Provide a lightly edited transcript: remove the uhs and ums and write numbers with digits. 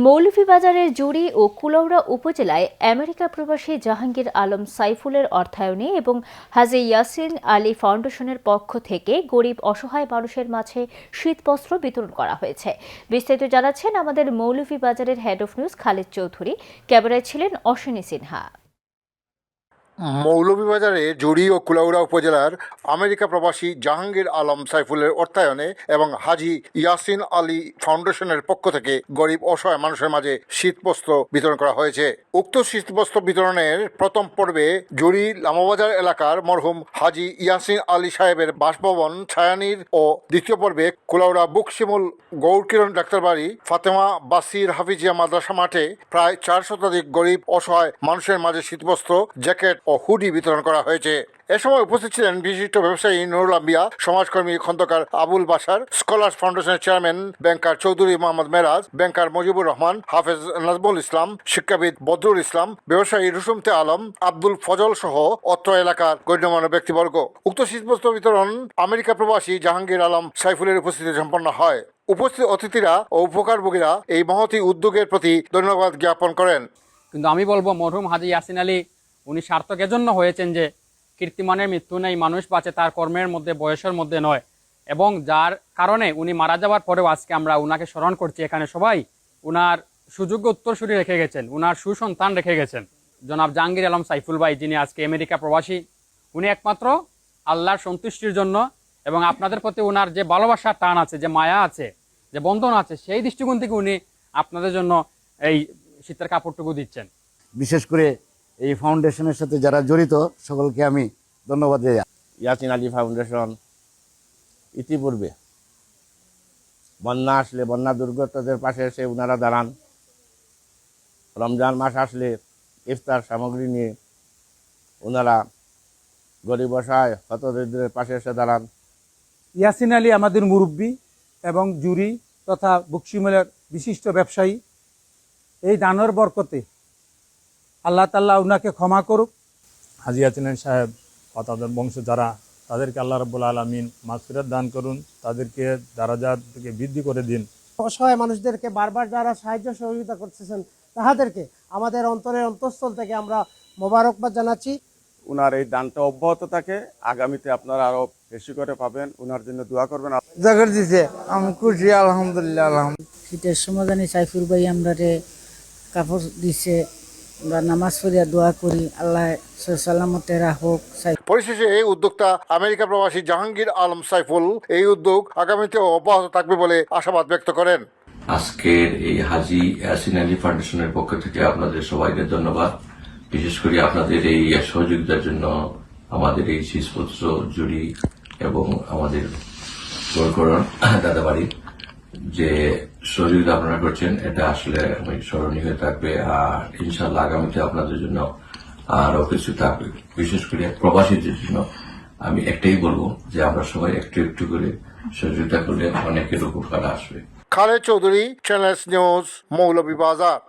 মৌলভীবাজারের জুড়ী ও কুলাউড়া উপজেলায় আমেরিকা প্রবাসী জাহাঙ্গীর আলম সাইফুলের অর্থায়নে এবং হাজী ইয়াসিন আলী ফাউন্ডেশনের পক্ষ থেকে গরিব অসহায় মানুষের মাঝে শীতবস্ত্র বিতরণ করা হয়েছে। বিস্তারিত জানাচ্ছেন আমাদের মৌলভীবাজারের head of news Khaled Chowdhury. ক্যামেরায় ছিলেন অশ্বিনী সিনহা। মৌলভীবাজারে জুড়ী ও কুলাউড়া উপজেলার আমেরিকা প্রবাসী জাহাঙ্গীর আলম সাইফুলের অর্থায়নে এবং হাজী ইয়াসিন আলী ফাউন্ডেশনের পক্ষ থেকে গরিব অসহায় মানুষের মাঝে শীতবস্ত্র বিতরণ করা হয়েছে। উক্ত শীতবস্ত্র বিতরণের প্রথম পর্বে জুড়ী লামাবাজার এলাকার মরহুম হাজী ইয়াসিন আলী সাহেবের বাসভবন ছায়ানীর ও দ্বিতীয় পর্বে কুলাউড়া বুকশিমুল গৌরকিরণ ডাক্তারবাড়ি ফাতেমা বাসির হাফিজিয়া মাদ্রাসা মাঠে প্রায় 4 শতাধিক গরিব অসহায় মানুষের মাঝে শীতবস্ত্র, জ্যাকেট ও হুডি বিতরণ করা হয়েছে। এ সময় উপস্থিত ছিলেন বিশিষ্ট ব্যবসায়ী নুরুল আম্বিয়া, সমাজকর্মী খন্দকার আবুল বাশার, স্কলার্স ফাউন্ডেশনের চেয়ারম্যান ব্যাংকার চৌধুরী মোহাম্মদ মেরাজ, ব্যাংকার মুজিবুর রহমান, হাফেজ নাজমুল ইসলাম, শিক্ষাবিদ বদরুল ইসলাম, ব্যবসায়ী রুসুমতে আলম, আব্দুল ফজল সহ অত্র এলাকার গণ্যমান্য ব্যক্তিবর্গ। উক্ত শীতবস্ত্র বিতরণ আমেরিকা প্রবাসী জাহাঙ্গীর আলম সাইফুলের উপস্থিতিতে সম্পন্ন হয়। উপস্থিত অতিথিরা ও উপকারভোগীরা এই মহতী উদ্যোগের প্রতি ধন্যবাদ জ্ঞাপন করেন। কিন্তু আমি বলবো মরহুম হাজী ইয়াসিন আলী উনি সার্থক এজন্য হয়েছেন যে কীর্তিমানের মৃত্যু নেই, মানুষ বাঁচে তার কর্মের মধ্যে, বয়সের মধ্যে নয়, এবং যার কারণে উনি মারা যাওয়ার পরেও আজকে আমরা উনাকে স্মরণ করছি। এখানে সবাই উনার সুযোগ্য উত্তরসূরি রেখে গেছেন, উনার সুসন্তান রেখে গেছেন। জনাব জাহাঙ্গীর আলম সাইফুল ভাই, যিনি আজকে আমেরিকা প্রবাসী, উনি একমাত্র আল্লাহর সন্তুষ্টির জন্য এবং আপনাদের প্রতি উনার যে ভালোবাসার টান আছে, যে মায়া আছে, যে বন্ধন আছে, সেই দৃষ্টিকোণ থেকে উনি আপনাদের জন্য এই শীতের কাপড়টুকু দিচ্ছেন। বিশেষ করে এই ফাউন্ডেশনের সাথে যারা জড়িত সকলকে আমি ধন্যবাদ জানাই। ইয়াসিন আলী ফাউন্ডেশন ইতিপূর্বে বন্যা আসলে বন্যা দুর্গতদের পাশে এসে ওনারা দাঁড়ান। রমজান মাস আসলে ইফতার সামগ্রী নিয়ে ওনারা গরিব অসহায় হতদরিদ্রের পাশে এসে দাঁড়ান। ইয়াসিন আলী আমাদের মুরব্বী এবং জুরি তথা বুকশিমুলের বিশিষ্ট ব্যবসায়ী। এই দানের বরকতে আল্লাহ তাআলা উনাকে ক্ষমা করুক। হাজী ইয়াসিন সাহেব বা তাদের বংশ যারা, তাদেরকে আল্লাহ রাব্বুল আলামিন মাগফিরাত দান করুন, তাদেরকে দারাজাতকে বৃদ্ধি করে দিন। অসহায় মানুষদেরকে বারবার যারা সাহায্য সহযোগিতা করতেছেন তাহাদেরকে আমাদের অন্তরের অন্তঃস্থল থেকে আমরা মোবারকবাদ জানাচ্ছি। উনার এই দানটা অব্যাহত থাকে, আগামীতে আপনারা আরো বেশি করে পাবেন। উনার জন্য দোয়া করবেন। জায়গা দিছে, আমি খুশি আলহামদুলিল্লাহ। শীতের সমাধানে সাইফুল ভাই আমরা কাপড় দিছে, আমরা নামাজ পড়িয়া দোয়া করি আল্লাহ সালামতে রাখুক। পরিশেষে এই উদ্যোক্তা আমেরিকা প্রবাসী জাহাঙ্গীর আলম সাইফুল এই উদ্যোগ আগামীতেও অব্যাহত থাকবে বলে আশাবাদ ব্যক্ত করেন। আজকের এই হাজী ইয়াসিন আলী ফাউন্ডেশনের পক্ষ থেকে আপনাদের সবাইকে ধন্যবাদ। বিশেষ করে আপনাদের এই সহযোগিতার জন্য আমাদের এই শীতবস্ত্র জুড়ি এবং আমাদের দাদাবাড়ির যে সহযোগিতা আপনারা করছেন, এটা আসলে স্মরণীয় হয়ে থাকবে। আর ইনশাল্লাহ আগামীতে আপনাদের জন্য আরো কিছু থাকবে। বিশেষ করে প্রবাসীদের জন্য আমি একটাই বলবো যে আমরা সবাই একটু একটু করে সহযোগিতা করলে অনেকের উপকার আসবে। Khaled Chowdhury, channels news, Moulvibazar.